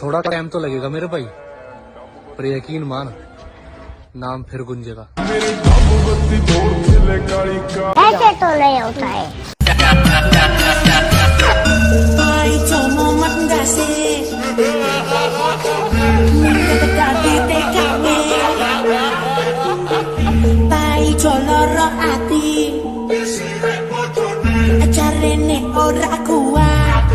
थोड़ा टाइम तो लगेगा मेरे भाई, पर यकीन मान नाम फिर गुंजेगा। ऐसे तो नहीं होता है। Acarene ora kuat